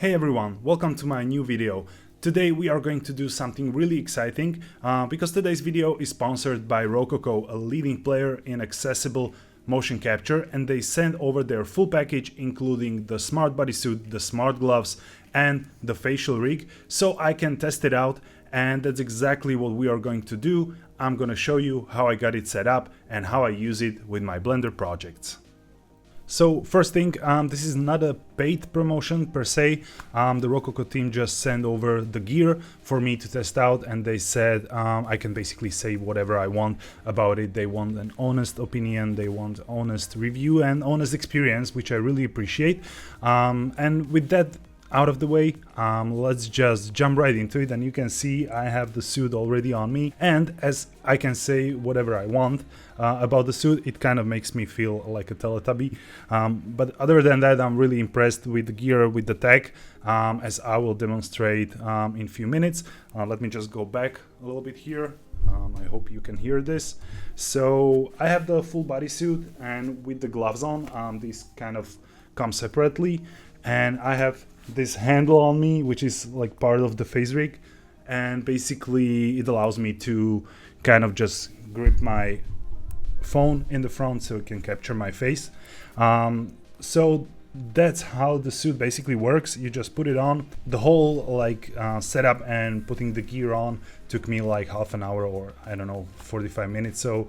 Hey everyone, welcome to my new video. Today we are going to do something really exciting because today's video is sponsored by Rococo, a leading player in accessible motion capture, and they send over their full package including the smart bodysuit, the smart gloves and the facial rig so I can test it out, and that's exactly what we are going to do. I'm going to show you how I got it set up and how I use it with my Blender projects. So first thing, this is not a paid promotion per se. The Rococo team just sent over the gear for me to test out, and they said I can basically say whatever I want about it. They want an honest opinion, they want honest review and honest experience, which I really appreciate. And with that out of the way, let's just jump right into it. And you can see I have the suit already on me, and as I can say whatever I want about the suit, it kind of makes me feel like a Teletubby. But other than that, I'm really impressed with the gear, with the tech, as I will demonstrate in a few minutes. Let me just go back a little bit here. I hope you can hear this. So I have the full body suit, and with the gloves on, these kind of come separately, and I have this handle on me, which is like part of the face rig, and basically it allows me to kind of just grip my phone in the front so it can capture my face. So that's how the suit basically works. You just put it on. The whole setup and putting the gear on took me like half an hour, or I don't know, 45 minutes. So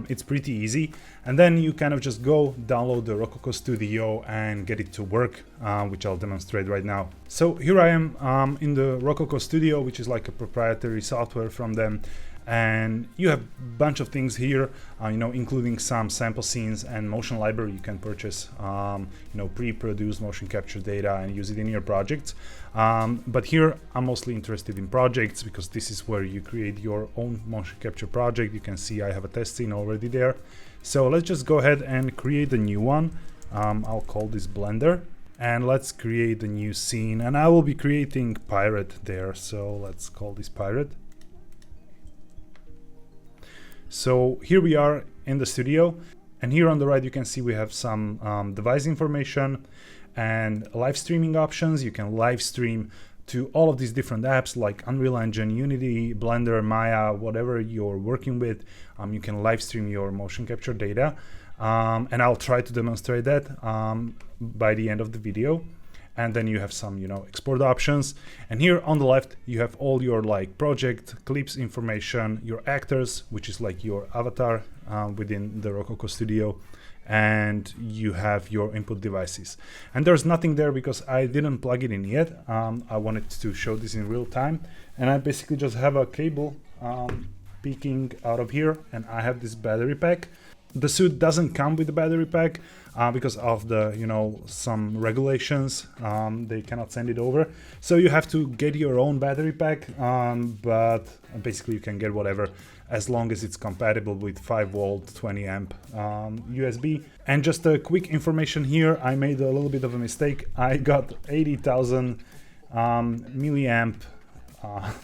it's pretty easy. And then you kind of just go download the Rococo Studio and get it to work, which I'll demonstrate right now. So here I am in the Rococo Studio, which is like a proprietary software from them. And you have a bunch of things here, including some sample scenes and motion library you can purchase, pre-produced motion capture data and use it in your projects. But here I'm mostly interested in projects because this is where you create your own motion capture project. You can see I have a test scene already there. So let's just go ahead and create a new one. I'll call this Blender, and let's create a new scene, and I will be creating Pirate there. So let's call this Pirate. So here we are in the studio, and here on the right you can see we have some device information and live streaming options. You can live stream to all of these different apps like Unreal Engine, Unity, Blender, Maya, whatever you're working with. You can live stream your motion capture data, and I'll try to demonstrate that by the end of the video. And then you have some export options, and here on the left you have all your project clips information, your actors, which is like your avatar within the Rococo Studio, and you have your input devices. And there's nothing there because I didn't plug it in yet. I wanted to show this in real time, and I basically just have a cable peeking out of here, and I have this battery pack. The suit doesn't come with the battery pack because of the some regulations. They cannot send it over, so you have to get your own battery pack, but basically you can get whatever as long as it's compatible with 5V 20 amp USB. And just a quick information here, I made a little bit of a mistake. I got 80,000 milliamp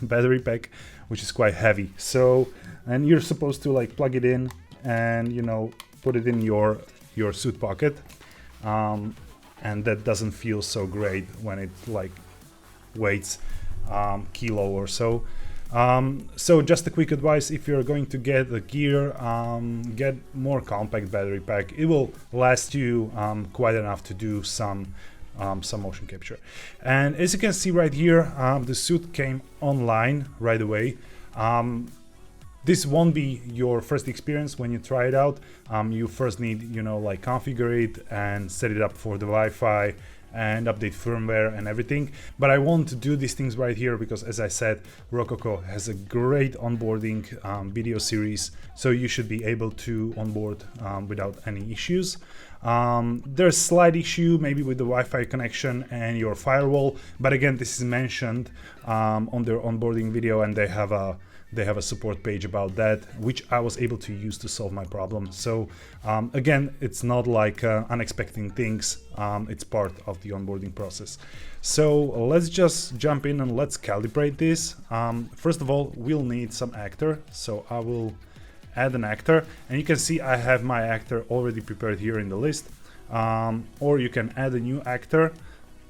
battery pack, which is quite heavy. So, and you're supposed to plug it in and put it in your suit pocket, and that doesn't feel so great when it weighs kilo or so. So just a quick advice: if you're going to get the gear, get more compact battery pack. It will last you quite enough to do some motion capture. And as you can see right here, the suit came online right away. This won't be your first experience when you try it out. You first need, configure it and set it up for the Wi-Fi and update firmware and everything. But I want to do these things right here because, as I said, Rococo has a great onboarding video series, so you should be able to onboard without any issues. There's a slight issue maybe with the Wi-Fi connection and your firewall, but again, this is mentioned on their onboarding video, and they have a support page about that, which I was able to use to solve my problem. So again, it's not like unexpected things, it's part of the onboarding process. So let's just jump in and let's calibrate this. First of all, we'll need some actor, so I will add an actor, and you can see I have my actor already prepared here in the list, or you can add a new actor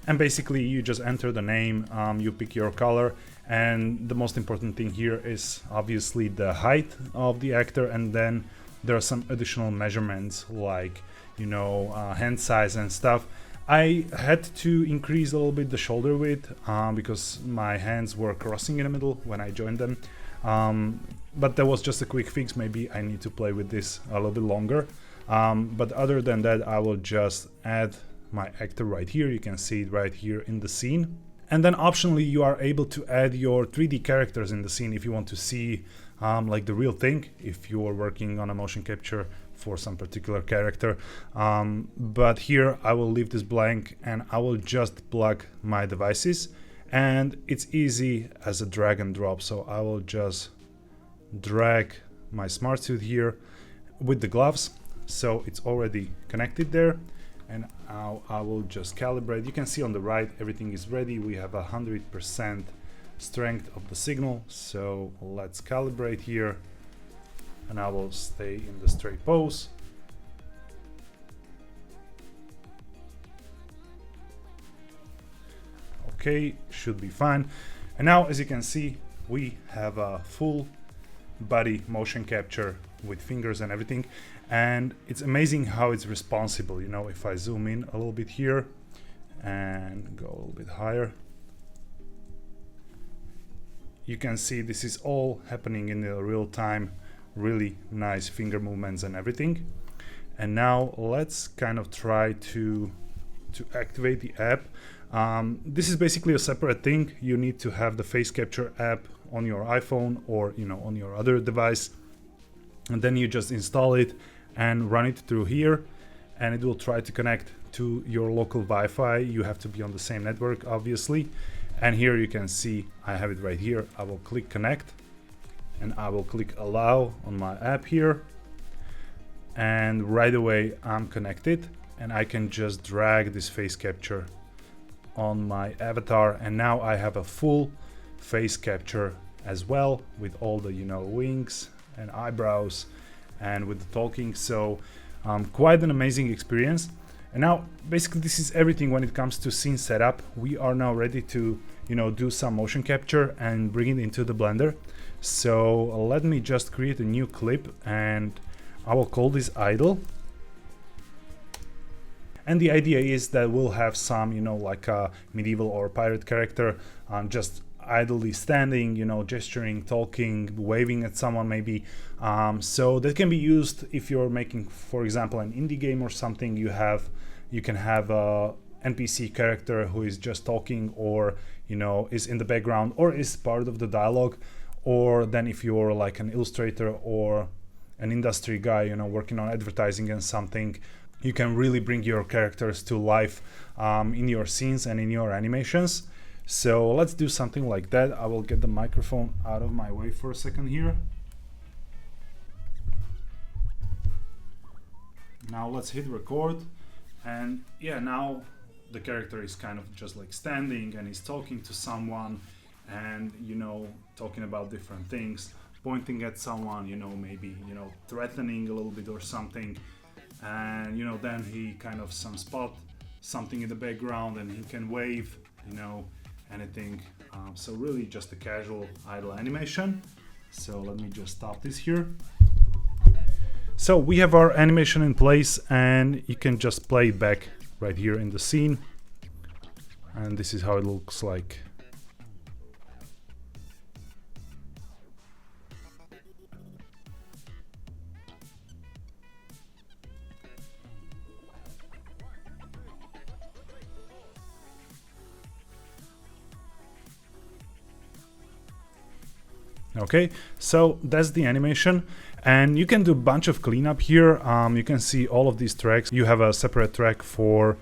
And basically you just enter the name, you pick your color, and the most important thing here is obviously the height of the actor, and then there are some additional measurements like, you know, hand size and stuff. I had to increase a little bit the shoulder width because my hands were crossing in the middle when I joined them. But that was just a quick fix. Maybe I need to play with this a little bit longer. But other than that, I will just add my actor right here. You can see it right here in the scene. And then optionally, you are able to add your 3D characters in the scene if you want to see like the real thing, if you are working on a motion capture for some particular character. But here I will leave this blank and I will just plug my devices, and it's easy as a drag and drop. So I will just drag my smart suit here with the gloves, so it's already connected there, and now I will just calibrate. You can see on the right everything is ready. We have 100% strength of the signal, so let's calibrate here, and I will stay in the straight pose. Okay, should be fine. And now, as you can see, we have a full body motion capture with fingers and everything, and it's amazing how it's responsible. You know, if I zoom in a little bit here and go a little bit higher, you can see this is all happening in the real time. Really nice finger movements and everything. And now let's kind of try to activate the app. This is basically a separate thing. You need to have the face capture app on your iPhone or, you know, on your other device, and then you just install it and run it through here, and it will try to connect to your local Wi-Fi. You have to be on the same network, obviously. And here you can see I have it right here. I will click connect, and I will click allow on my app here, and right away I'm connected, and I can just drag this face capture on my avatar, and now I have a full face capture as well, with all the, you know, wings and eyebrows and with the talking. So quite an amazing experience. And now basically this is everything when it comes to scene setup. We are now ready to, you know, do some motion capture and bring it into the Blender. So let me just create a new clip, and I will call this idle. And the idea is that we'll have some, you know, like a medieval or pirate character just idly standing, you know, gesturing, talking, waving at someone maybe. So that can be used if you're making, for example, an indie game or something. You can have a NPC character who is just talking, or, you know, is in the background or is part of the dialogue. Or then if you're like an illustrator or an industry guy, you know, working on advertising and something, you can really bring your characters to life in your scenes and in your animations. So let's do something like that. I will get the microphone out of my way for a second here. Now let's hit record, and yeah, now the character is kind of just like standing and he's talking to someone, and, you know, talking about different things, pointing at someone, you know, maybe, you know, threatening a little bit or something. And, you know, then he kind of spot something in the background and he can wave, you know, anything. So really just a casual idle animation. So let me just stop this here. So we have our animation in place, and you can just play it back right here in the scene. And this is how it looks like. Okay, so that's the animation, and you can do a bunch of cleanup here. You can see all of these tracks. You have a separate track for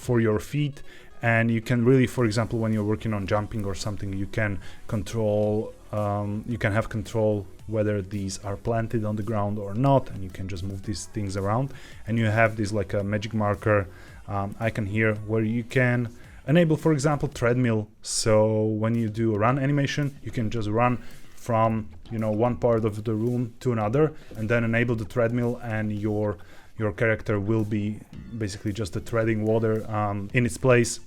your feet, and you can really, for example, when you're working on jumping or something, you can control, you can have control whether these are planted on the ground or not, and you can just move these things around. And you have this like a magic marker icon here where you can enable, for example, treadmill. So when you do a run animation, you can just run from, you know, one part of the room to another, and then enable the treadmill, and your your character will be basically just a treading water in its place.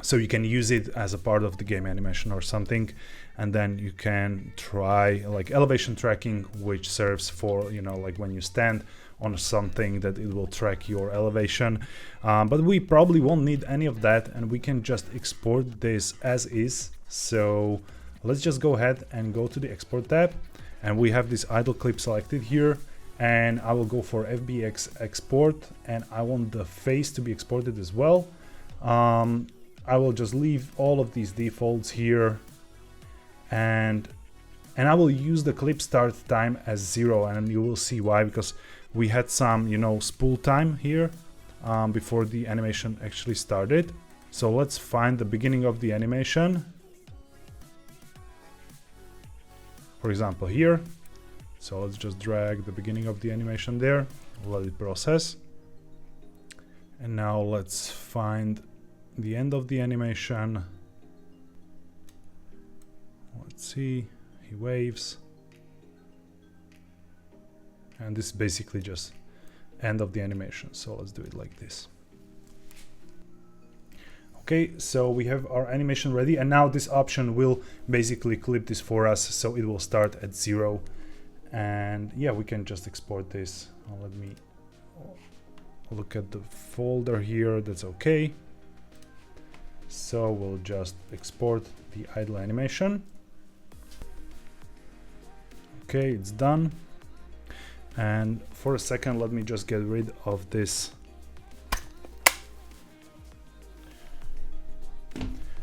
So you can use it as a part of the game animation or something, and then you can try like elevation tracking, which serves for, you know, like when you stand on something that it will track your elevation. But we probably won't need any of that, and we can just export this as is. So let's just go ahead and go to the export tab, and we have this idle clip selected here, and I will go for FBX export, and I want the face to be exported as well. I will just leave all of these defaults here, and I will use the clip start time as 0, and you will see why, because we had some, you know, spool time here before the animation actually started. So let's find the beginning of the animation, for example here. So let's just drag the beginning of the animation there, let it process, and now let's find the end of the animation. Let's see, he waves, and this is basically just end of the animation. So let's do it like this. Okay, so we have our animation ready, and now this option will basically clip this for us, so it will start at 0. And yeah, we can just export this. Let me look at the folder here. That's okay. So we'll just export the idle animation. Okay, it's done. And for a second, let me just get rid of this.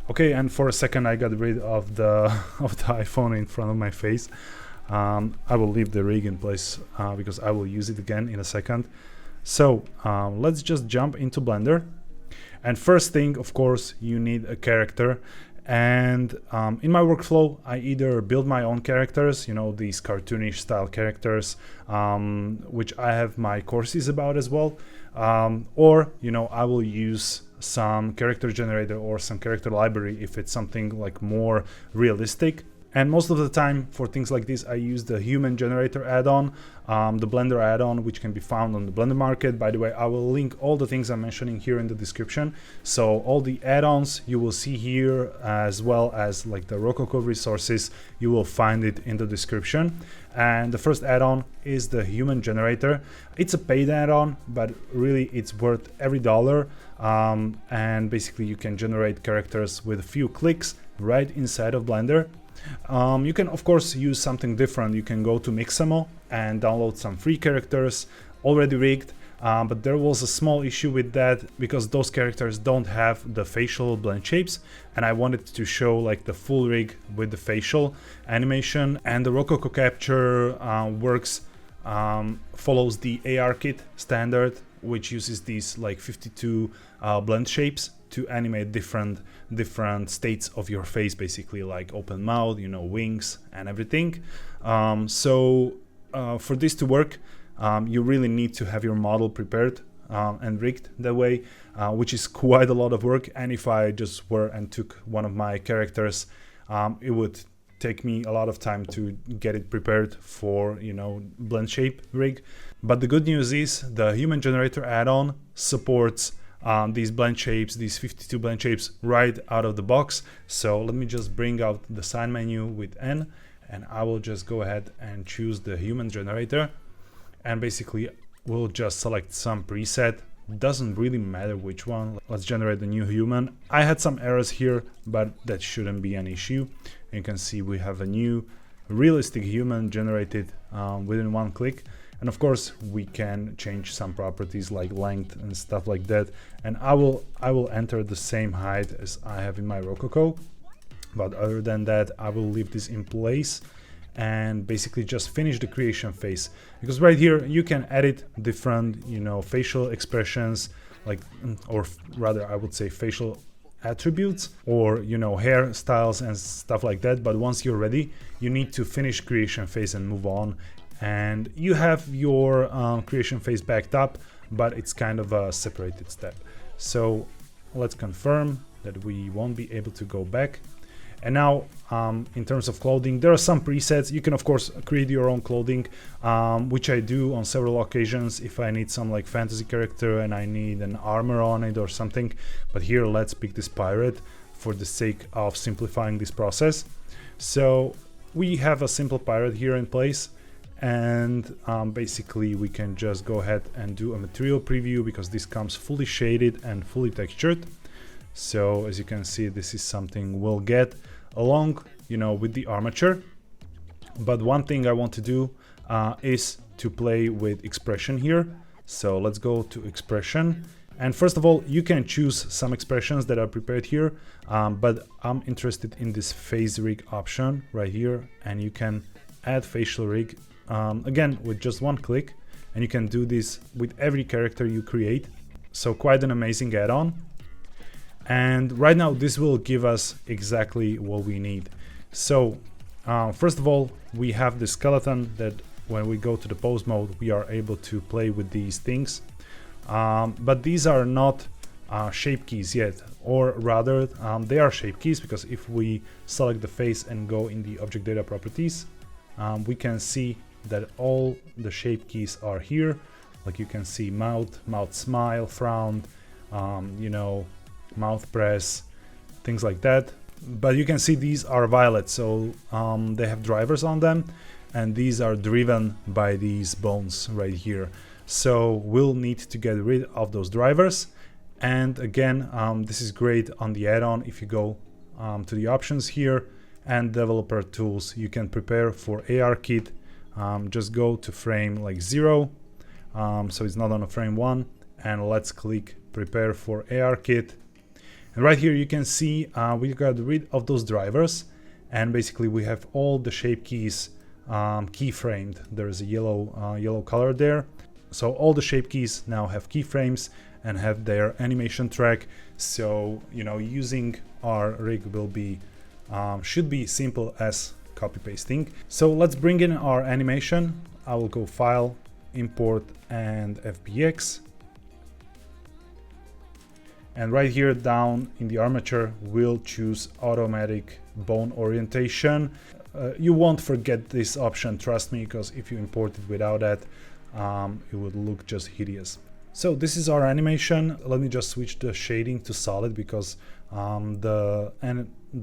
Okay, and for a second I got rid of the iPhone in front of my face. I will leave the rig in place because I will use it again in a second. So let's just jump into Blender. And first thing, of course, you need a character. And in my workflow, I either build my own characters, you know, these cartoonish style characters, which I have my courses about as well. Or, you know, I will use some character generator or some character library if it's something like more realistic. And most of the time for things like this, I use the human generator add-on, the Blender add-on, which can be found on the Blender Market. By the way, I will link all the things I'm mentioning here in the description. So all the add-ons you will see here, as well as like the Rococo resources, you will find it in the description. And the first add-on is the human generator. It's a paid add-on, but really it's worth every dollar. And basically you can generate characters with a few clicks right inside of Blender. You can of course use something different. You can go to Mixamo and download some free characters already rigged, but there was a small issue with that because those characters don't have the facial blend shapes, and I wanted to show like the full rig with the facial animation. And the Rococo capture follows the ARKit standard, which uses these like 52 blend shapes to animate different states of your face, basically like open mouth, you know, wings and everything. So for this to work, you really need to have your model prepared and rigged that way, which is quite a lot of work. And if I just were and took one of my characters, it would take me a lot of time to get it prepared for, you know, blend shape rig. But the good news is the human generator add-on supports these blend shapes, these 52 blend shapes right out of the box. So let me just bring out the sign menu with N, and I will just go ahead and choose the human generator, and basically we'll just select some preset. Doesn't really matter which one. Let's generate the new human. I had some errors here, but that shouldn't be an issue. You can see we have a new realistic human generated within one click. And of course we can change some properties like length and stuff like that. And I will enter the same height as I have in my Rococo. But other than that, I will leave this in place and basically just finish the creation phase. Because right here you can edit different, you know, facial expressions, like, or rather I would say facial attributes, or, you know, hairstyles and stuff like that. But once you're ready, you need to finish creation phase and move on. And you have your creation phase backed up, but it's kind of a separated step. So let's confirm that we won't be able to go back. And now in terms of clothing, there are some presets. You can of course create your own clothing, which I do on several occasions if I need some like fantasy character and I need an armor on it or something. But here let's pick this pirate for the sake of simplifying this process. So we have a simple pirate here in place, and basically we can just go ahead and do a material preview because this comes fully shaded and fully textured. So as you can see, this is something we'll get along, you know, with the armature. But one thing I want to do is to play with expression here. So let's go to expression. And first of all, you can choose some expressions that are prepared here, but I'm interested in this face rig option right here, and you can add facial rig again with just one click, and you can do this with every character you create. So quite an amazing add-on. And right now this will give us exactly what we need. So first of all, we have the skeleton that when we go to the pose mode, we are able to play with these things. But these are not shape keys yet, or rather they are shape keys, because if we select the face and go in the object data properties, we can see that all the shape keys are here. Like you can see mouth smile, frown, you know, mouth press, things like that. But you can see these are violet, so they have drivers on them, and these are driven by these bones right here. So we'll need to get rid of those drivers. And again, this is great on the add-on. If you go to the options here and developer tools, you can prepare for AR kit. Just go to frame like 0, so it's not on a frame 1, and let's click prepare for AR kit. And right here you can see we got rid of those drivers, and basically we have all the shape keys keyframed. There is a yellow color there. So all the shape keys now have keyframes and have their animation track. So, you know, using our rig will be should be simple as copy pasting. So let's bring in our animation. I will go File, Import, and FBX. And right here down in the armature, we'll choose automatic bone orientation. You won't forget this option, trust me, because if you import it without that, it would look just hideous. So this is our animation. Let me just switch the shading to solid because the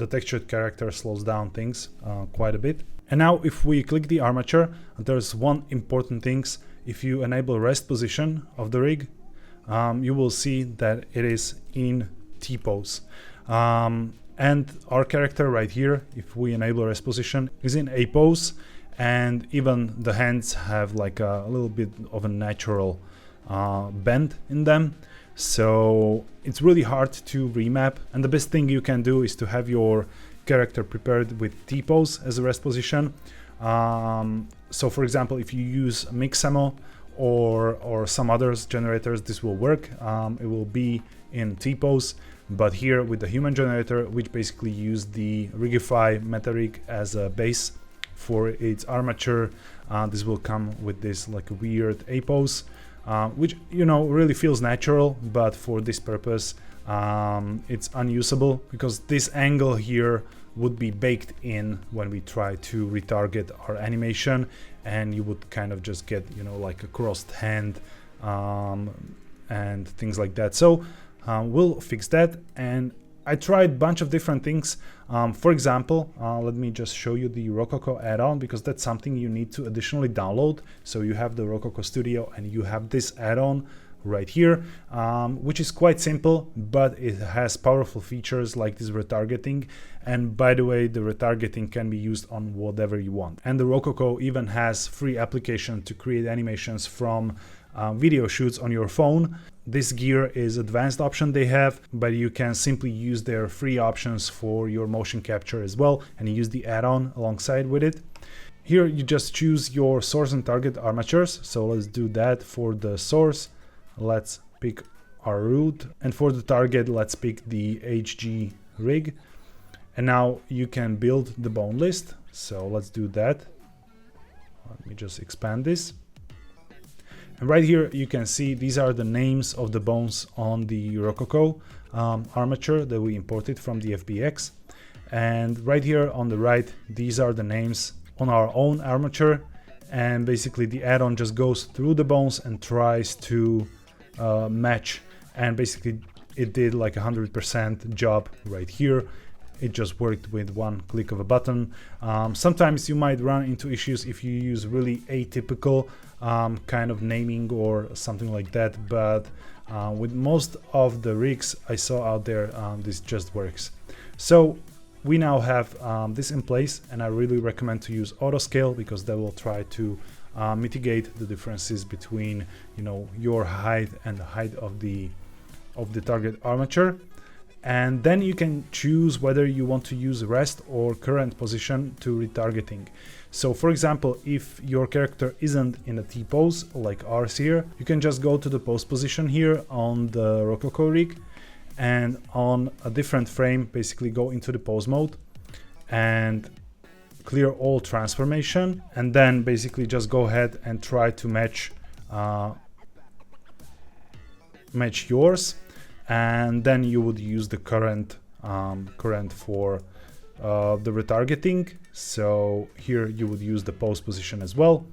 textured character slows down things quite a bit. And now if we click the armature, there's one important thing. If you enable rest position of the rig, you will see that it is in T-pose. And our character right here, if we enable rest position, is in A pose. And even the hands have like a little bit of a natural bend in them. So it's really hard to remap. And the best thing you can do is to have your character prepared with T-pose as a rest position. So for example, if you use Mixamo or some others generators, this will work. It will be in T-pose. But here with the human generator, which basically use the Rigify meta rig as a base for its armature, this will come with this like weird A pose, which, you know, really feels natural, but for this purpose it's unusable because this angle here would be baked in when we try to retarget our animation, and you would kind of just get, you know, like a crossed hand and things like that. So we'll fix that. And I tried a bunch of different things. For example, let me just show you the Rococo add-on, because that's something you need to additionally download. So you have the Rococo Studio and you have this add-on right here, which is quite simple, but it has powerful features like this retargeting. And by the way, the retargeting can be used on whatever you want. And the Rococo even has free application to create animations from video shoots on your phone. This gear is advanced option they have, but you can simply use their free options for your motion capture as well, and use the add-on alongside with it. Here you just choose your source and target armatures. So let's do that. For the source, let's pick our root, and for the target, let's pick the HG rig. And now you can build the bone list. So let's do that. Let me just expand this. And right here you can see these are the names of the bones on the Rococo armature that we imported from the FBX. And right here on the right, these are the names on our own armature. And basically the add-on just goes through the bones and tries to match. And basically it did like 100% job right here. It just worked with one click of a button. Sometimes you might run into issues if you use really atypical kind of naming or something like that, but with most of the rigs I saw out there, this just works. So we now have this in place, and I really recommend to use auto scale because that will try to mitigate the differences between, you know, your height and the height of the target armature. And then you can choose whether you want to use rest or current position to retargeting. So for example, if your character isn't in a T-pose like ours here, you can just go to the pose position here on the Rococo rig, and on a different frame basically go into the pose mode and clear all transformation, and then basically just go ahead and try to match yours. And then you would use the current for the retargeting. So here you would use the pose position as well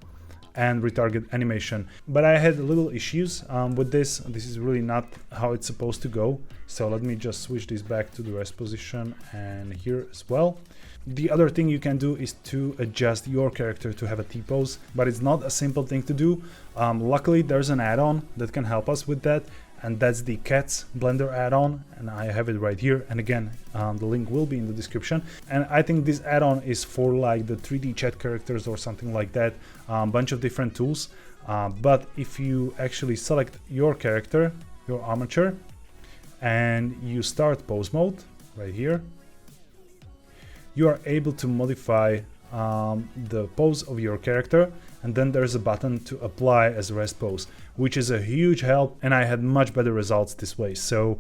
and retarget animation. But I had little issues with this. This is really not how it's supposed to go. So let me just switch this back to the rest position and here as well. The other thing you can do is to adjust your character to have a T-pose, but it's not a simple thing to do. Luckily there's an add-on that can help us with that, and that's the Cats Blender add-on, and I have it right here. And again, the link will be in the description. And I think this add-on is for like the 3D chat characters or something like that, bunch of different tools. But if you actually select your character, your armature, and you start pose mode right here, you are able to modify the pose of your character, and then there's a button to apply as rest pose, which is a huge help, and I had much better results this way. So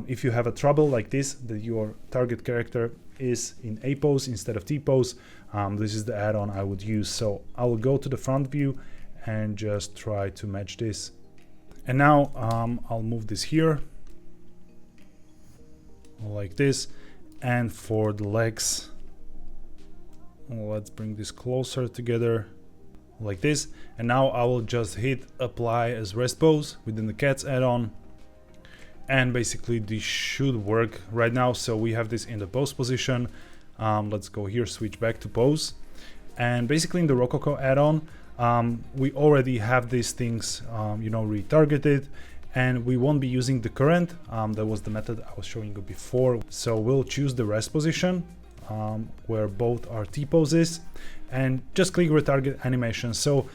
if you have a trouble like this, that your target character is in A pose instead of T pose, this is the add-on I would use. So I will go to the front view and just try to match this. And now I'll move this here like this. And for the legs, let's bring this closer together like this. And now I will just hit apply as rest pose within the Cats add-on, and basically this should work right now. So we have this in the pose position. Let's go here, switch back to pose, and basically in the Rococo add-on we already have these things you know, retargeted, and we won't be using the current. That was the method I was showing you before. So we'll choose the rest position where both are T-poses, and just click retarget animation. So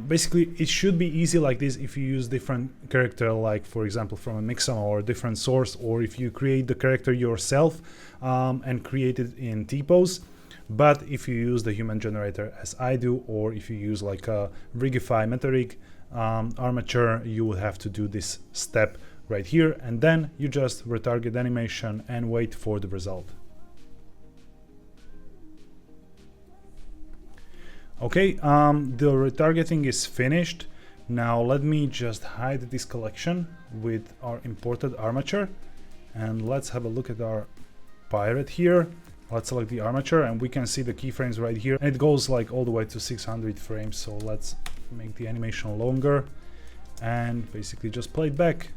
basically it should be easy like this if you use different character, like for example from a Mixamo or a different source, or if you create the character yourself and create it in T-pose. But if you use the human generator as I do, or if you use like a Rigify MetaRig armature, you will have to do this step right here, and then you just retarget animation and wait for the result. Okay, the retargeting is finished. Now let me just hide this collection with our imported armature, and let's have a look at our pirate here. Let's select the armature, and we can see the keyframes right here, and it goes like all the way to 600 frames. So let's make the animation longer and basically just play it back.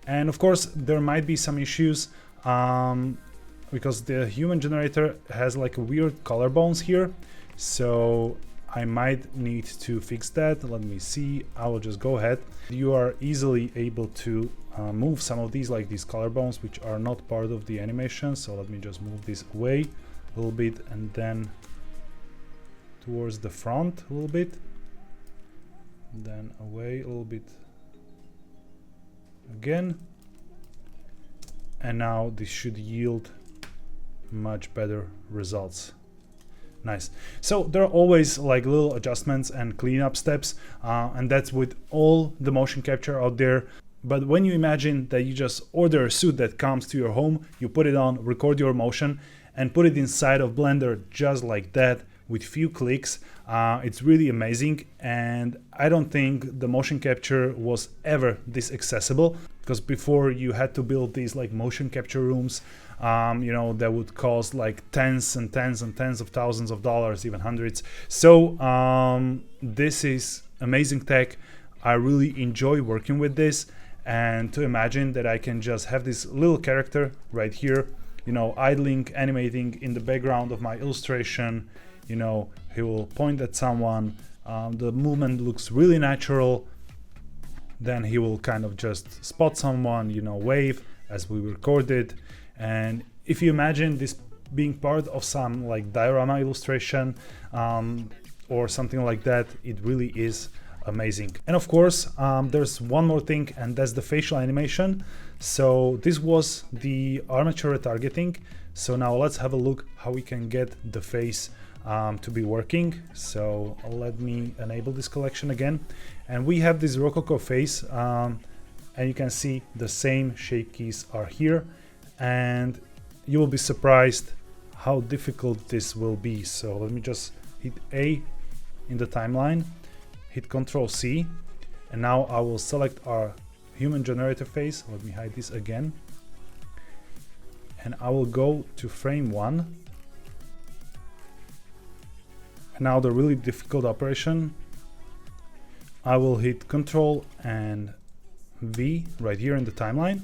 And of course there might be some issues because the human generator has like a weird collarbones here, so I might need to fix that. Let me see. I will just go ahead. You are easily able to move some of these, like these collarbones, which are not part of the animation. So let me just move this away a little bit, and then towards the front a little bit, then away a little bit again. And now this should yield much better results. Nice. So there are always like little adjustments and cleanup steps, and that's with all the motion capture out there. But when you imagine that you just order a suit that comes to your home, you put it on, record your motion, and put it inside of Blender just like that with few clicks, it's really amazing. And I don't think the motion capture was ever this accessible. because before you had to build these like motion capture rooms, you know, that would cost like tens and tens and tens of thousands of dollars, even hundreds. So this is amazing tech. I really enjoy working with this, and to imagine that I can just have this little character right here, you know, idling, animating in the background of my illustration. You know, he will point at someone, the movement looks really natural, then he will kind of just spot someone, you know, wave as we recorded. And if you imagine this being part of some like diorama illustration or something like that, it really is amazing. And of course, there's one more thing, and that's the facial animation. So this was the armature retargeting. So now let's have a look how we can get the face to be working. So let me enable this collection again, and we have this Rococo face, and you can see the same shape keys are here, and you will be surprised how difficult this will be. So let me just hit A in the timeline, hit Ctrl C, and now I will select our human generator face. Let me hide this again, and I will go to frame 1. And now the really difficult operation, I will hit Ctrl and V right here in the timeline,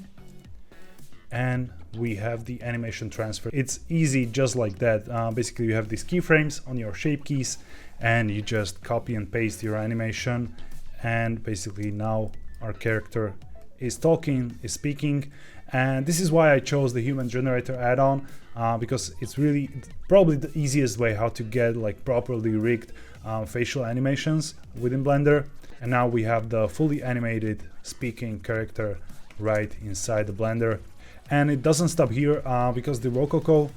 and we have the animation transfer. It's easy just like that. Basically you have these keyframes on your shape keys, and you just copy and paste your animation, and basically now our character is talking, is speaking. And this is why I chose the human generator add-on, because it's really probably the easiest way how to get like properly rigged facial animations within Blender. And now we have the fully animated speaking character right inside the Blender. And it doesn't stop here, because the Rococo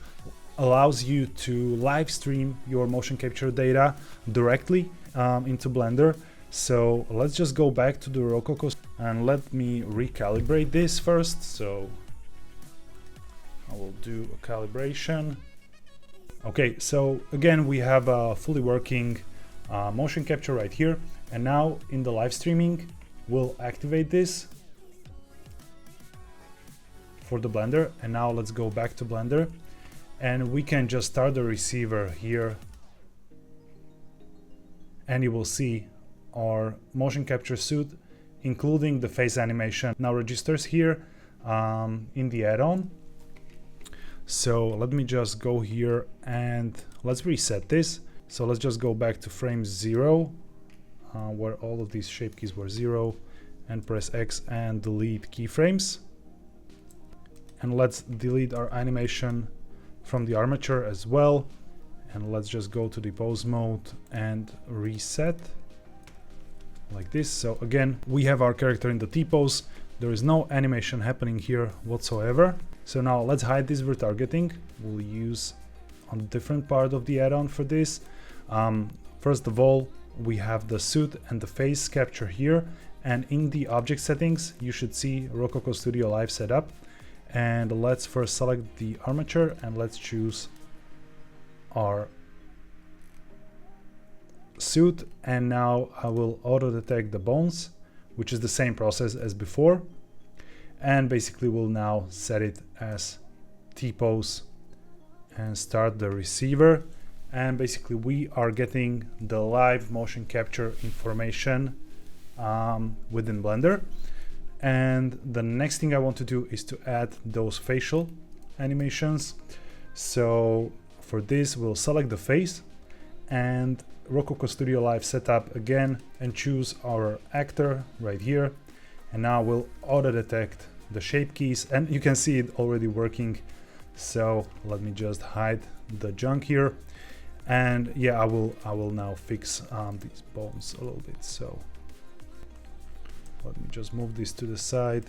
allows you to live stream your motion capture data directly into Blender. So let's just go back to the Rococo and let me recalibrate this first. So I will do a calibration. Okay, so again we have a fully working motion capture right here, and now in the live streaming we'll activate this for the Blender. And now let's go back to Blender, and we can just start the receiver here, and you will see our motion capture suit, including the face animation, now registers here in the add-on. So let me just go here and let's reset this. So let's just go back to frame 0, where all of these shape keys were 0, and press X and delete keyframes. And let's delete our animation from the armature as well. And let's just go to the pose mode and reset like this. So again, we have our character in the T-pose. There is no animation happening here whatsoever. So now let's hide this retargeting. We'll use a different part of the add-on for this. First of all, we have the suit and the face capture here, and in the object settings you should see Rococo Studio Live setup. And let's first select the armature, and let's choose our suit, and now I will auto detect the bones, which is the same process as before, and basically we'll now set it as T-pose and start the receiver. And basically we are getting the live motion capture information within Blender. And the next thing I want to do is to add those facial animations. So for this we'll select the face and Rococo Studio Live setup again, and choose our actor right here. And now we'll auto detect the shape keys, and you can see it already working. So let me just hide the junk here, and yeah, I will now fix these bones a little bit. So let me just move this to the side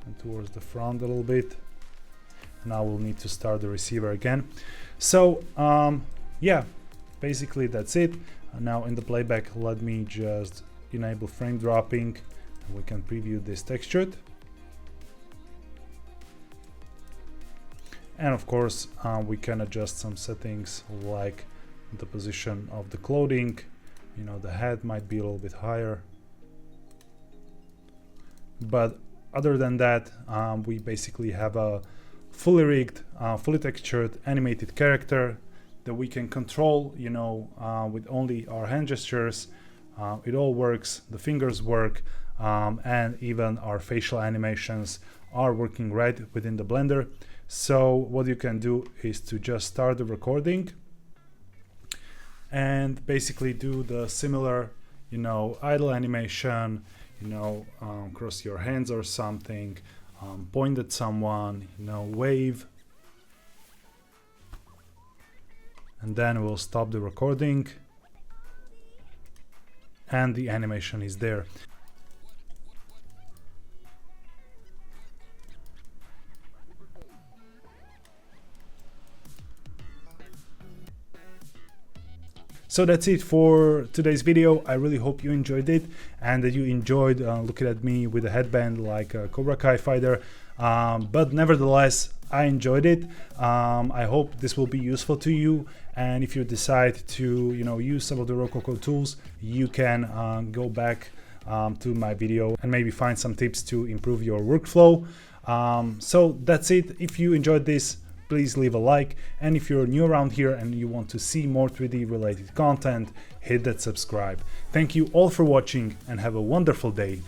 and towards the front a little bit. Now we'll need to start the receiver again. So yeah, basically that's it. Now in the playback, let me just enable frame dropping, and we can preview this textured. And of course we can adjust some settings like the position of the clothing. You know, the head might be a little bit higher, but other than that, we basically have a fully rigged, fully textured animated character that we can control, you know, with only our hand gestures. It all works, the fingers work, and even our facial animations are working right within the Blender. So what you can do is to just start the recording and basically do the similar, you know, idle animation, you know, cross your hands or something, point at someone, you know, wave, and then we'll stop the recording and the animation is there. So that's it for today's video. I really hope you enjoyed it and that you enjoyed looking at me with a headband like a Cobra Kai fighter. But nevertheless, I enjoyed it. I hope this will be useful to you. And if you decide to, you know, use some of the Rococo tools, you can go back to my video and maybe find some tips to improve your workflow. So that's it. If you enjoyed this, please leave a like, and if you're new around here and you want to see more 3D related content, hit that subscribe. Thank you all for watching and have a wonderful day.